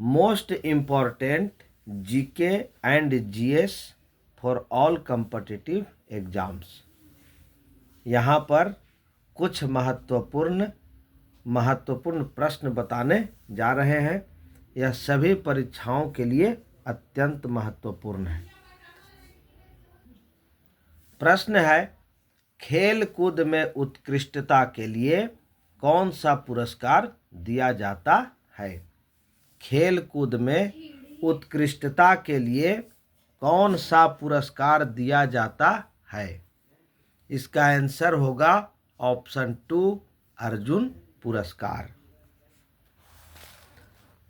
Most important GK and GS for all competitive exams. यहाँ पर कुछ महत्वपूर्ण प्रश्न बताने जा रहे हैं। यह सभी परीक्षाओं के लिए अत्यंत महत्वपूर्ण है। प्रश्न है, खेल कूद में उत्कृष्टता के लिए कौन सा पुरस्कार दिया जाता है? खेल कूद में उत्कृष्टता के लिए कौन सा पुरस्कार दिया जाता है? इसका आंसर होगा ऑप्शन 2, अर्जुन पुरस्कार।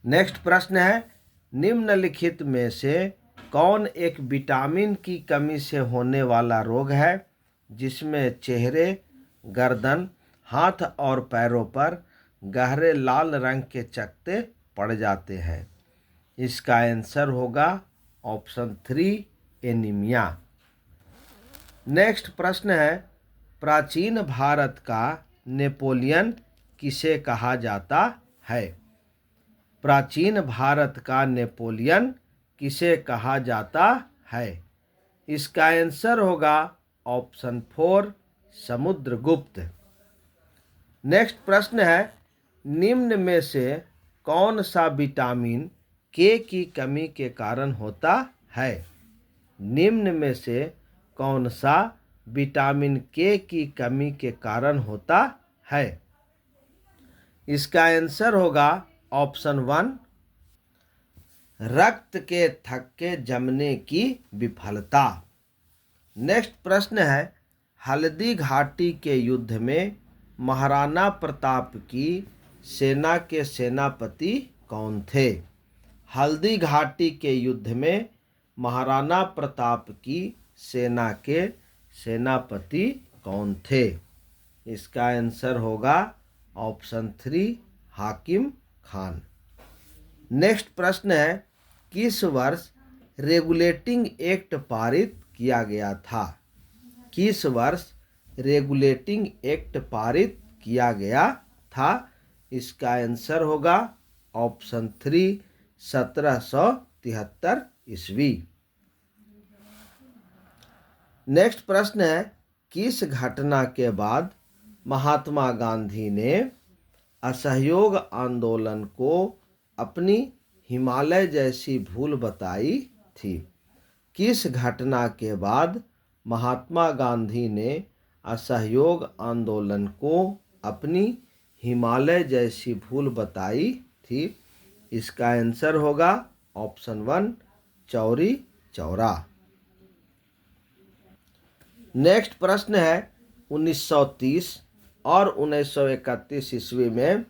नेक्स्ट प्रश्न है, निम्नलिखित में से कौन एक विटामिन की कमी से होने वाला रोग है जिसमें चेहरे, गर्दन, हाथ और पैरों पर गहरे लाल रंग के चकत्ते पड़ जाते हैं? इसका आंसर होगा ऑप्शन 3, एनीमिया। नेक्स्ट प्रश्न है, प्राचीन भारत का नेपोलियन किसे कहा जाता है? प्राचीन भारत का नेपोलियन किसे कहा जाता है? इसका आंसर होगा ऑप्शन 4, समुद्रगुप्त। नेक्स्ट प्रश्न है, निम्न में से कौन सा विटामिन के की कमी के कारण होता है? निम्न में से कौन सा विटामिन के की कमी के कारण होता है? इसका आंसर होगा ऑप्शन 1, रक्त के थक्के जमने की विफलता। नेक्स्ट प्रश्न है, हल्दी घाटी के युद्ध में महाराणा प्रताप की सेना के सेनापति कौन थे? हल्दी घाटी के युद्ध में महाराणा प्रताप की सेना के सेनापति कौन थे? इसका आंसर होगा ऑप्शन 3, हाकिम खान। नेक्स्ट प्रश्न है, किस वर्ष रेगुलेटिंग एक्ट पारित किया गया था? किस वर्ष रेगुलेटिंग एक्ट पारित किया गया था? इसका आंसर होगा ऑप्शन 3, 1773 ईस्वी। नेक्स्ट प्रश्न है, किस घटना के बाद महात्मा गांधी ने असहयोग आंदोलन को अपनी हिमालय जैसी भूल बताई थी? किस घटना के बाद महात्मा गांधी ने असहयोग आंदोलन को अपनी हिमालय जैसी भूल बताई थी? इसका आंसर होगा ऑप्शन 1, चौरी चौरा। नेक्स्ट प्रश्न है, 1930 और 1931 ईस्वी में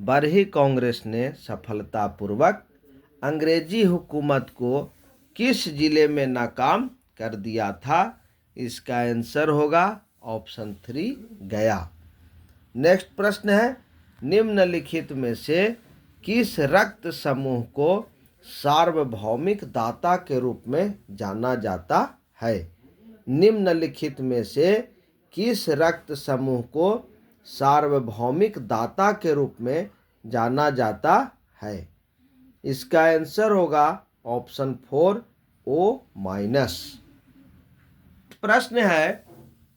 बरही कांग्रेस ने सफलतापूर्वक अंग्रेजी हुकूमत को किस जिले में नाकाम कर दिया था? इसका आंसर होगा ऑप्शन 3, गया। नेक्स्ट प्रश्न है, निम्नलिखित में से किस रक्त समूह को सार्वभौमिक दाता के रूप में जाना जाता है? निम्नलिखित में से किस रक्त समूह को सार्वभौमिक दाता के रूप में जाना जाता है? इसका आंसर होगा ऑप्शन 4, O-। प्रश्न है,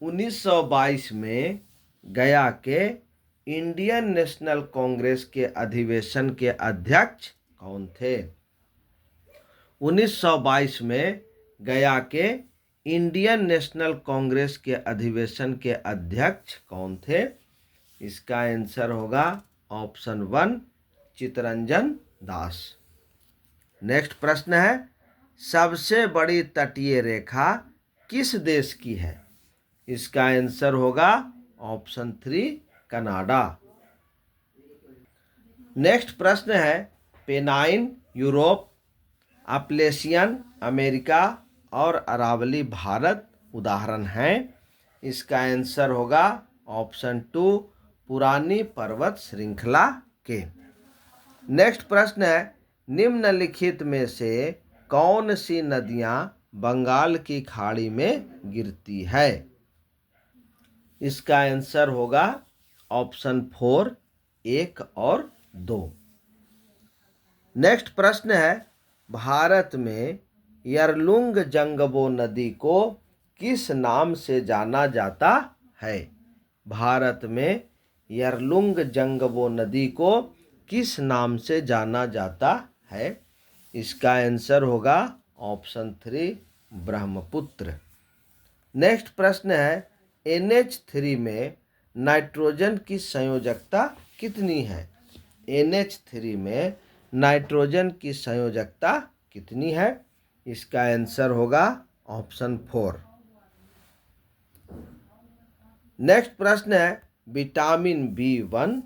1922 में गया के इंडियन नेशनल कांग्रेस के अधिवेशन के अध्यक्ष कौन थे? 1922 में गया के इंडियन नेशनल कांग्रेस के अधिवेशन के अध्यक्ष कौन थे? इसका आंसर होगा ऑप्शन 1, चित्तरंजन दास। नेक्स्ट प्रश्न है, सबसे बड़ी तटीय रेखा किस देश की है? इसका आंसर होगा ऑप्शन 3, कनाडा। नेक्स्ट प्रश्न है, पेनाइन यूरोप, अपलेशियन अमेरिका और अरावली भारत उदाहरण हैं। इसका आंसर होगा ऑप्शन 2, पुरानी पर्वत श्रृंखला के। नेक्स्ट प्रश्न है, निम्नलिखित में से कौन सी नदियां बंगाल की खाड़ी में गिरती है? इसका आंसर होगा ऑप्शन 4, 1 और 2। नेक्स्ट प्रश्न है, भारत में यरलुंग जंगबो नदी को किस नाम से जाना जाता है? भारत में यरलुंग जंगबो नदी को किस नाम से जाना जाता है? इसका आंसर होगा ऑप्शन 3 ब्रह्मपुत्र। नेक्स्ट प्रश्न है, NH3 में नाइट्रोजन की संयोजकता कितनी है? NH3 में नाइट्रोजन की संयोजकता कितनी है? इसका आंसर होगा ऑप्शन 4। नेक्स्ट प्रश्न है, विटामिन B1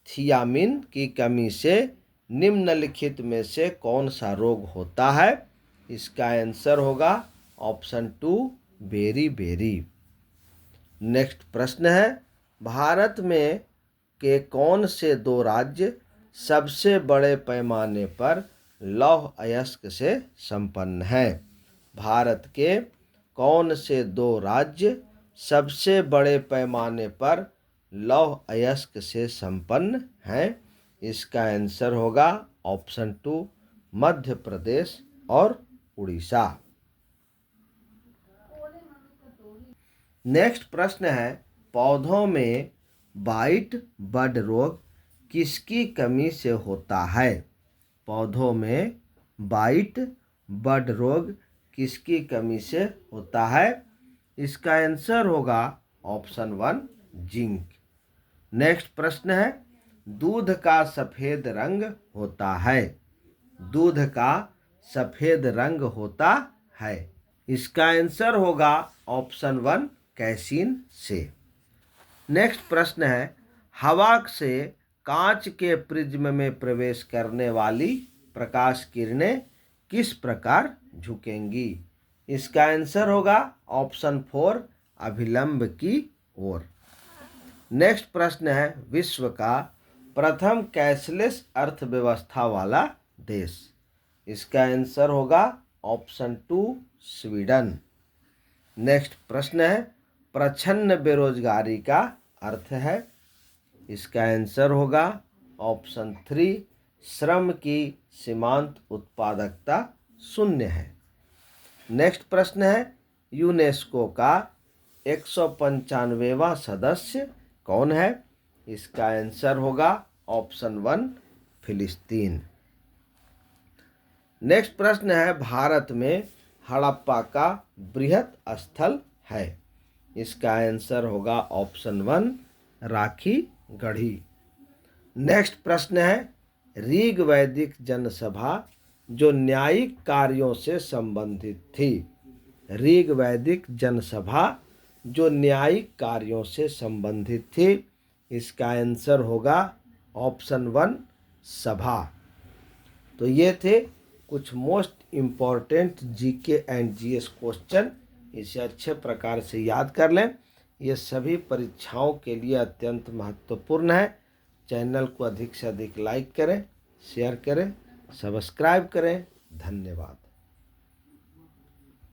थियामिन की कमी से निम्नलिखित में से कौन सा रोग होता है? इसका आंसर होगा ऑप्शन 2 बेरी। नेक्स्ट प्रश्न है, भारत में के कौन से 2 राज्य सबसे बड़े पैमाने पर लौह अयस्क से संपन्न हैं? भारत के कौन से 2 राज्य सबसे बड़े पैमाने पर लौह अयस्क से संपन्न हैं? इसका आंसर होगा ऑप्शन 2 मध्य प्रदेश और उड़ीसा। नेक्स्ट प्रश्न है, पौधों में वाइट बड रोग किसकी कमी से होता है? पौधों में वाइट बड रोग किसकी कमी से होता है? इसका आंसर होगा ऑप्शन 1 जिंक। नेक्स्ट प्रश्न है, दूध का सफ़ेद रंग होता है। दूध का सफ़ेद रंग होता है। इसका आंसर होगा ऑप्शन 1 कैसीन से। नेक्स्ट प्रश्न है, हवा से कांच के प्रिज्म में प्रवेश करने वाली प्रकाश किरणें किस प्रकार झुकेंगी? इसका आंसर होगा ऑप्शन 4 अभिलंब की ओर। नेक्स्ट प्रश्न है, विश्व का प्रथम कैशलेस अर्थव्यवस्था वाला देश? इसका आंसर होगा ऑप्शन 2 स्वीडन। नेक्स्ट प्रश्न है, प्रच्छन्न बेरोजगारी का अर्थ है? इसका आंसर होगा ऑप्शन 3 श्रम की सीमांत उत्पादकता 0 है। नेक्स्ट प्रश्न है, यूनेस्को का 195वां सदस्य कौन है? इसका आंसर होगा ऑप्शन 1 फिलिस्तीन। नेक्स्ट प्रश्न है, भारत में हड़प्पा का बृहत स्थल है? इसका आंसर होगा ऑप्शन 1 राखी गढ़ी। नेक्स्ट प्रश्न है, ऋग वैदिक जनसभा जो न्यायिक कार्यों से संबंधित थी? ऋग वैदिक जनसभा जो न्यायिक कार्यों से संबंधित थी, इसका आंसर होगा ऑप्शन 1 सभा। तो ये थे कुछ most important GK and GS question. इसे अच्छे प्रकार से याद कर लें। ये सभी परीक्षाओं के लिए अत्यंत महत्वपूर्ण है। चैनल को अधिक से अधिक लाइक करें, शेयर करें, सब्सक्राइब करें। धन्यवाद।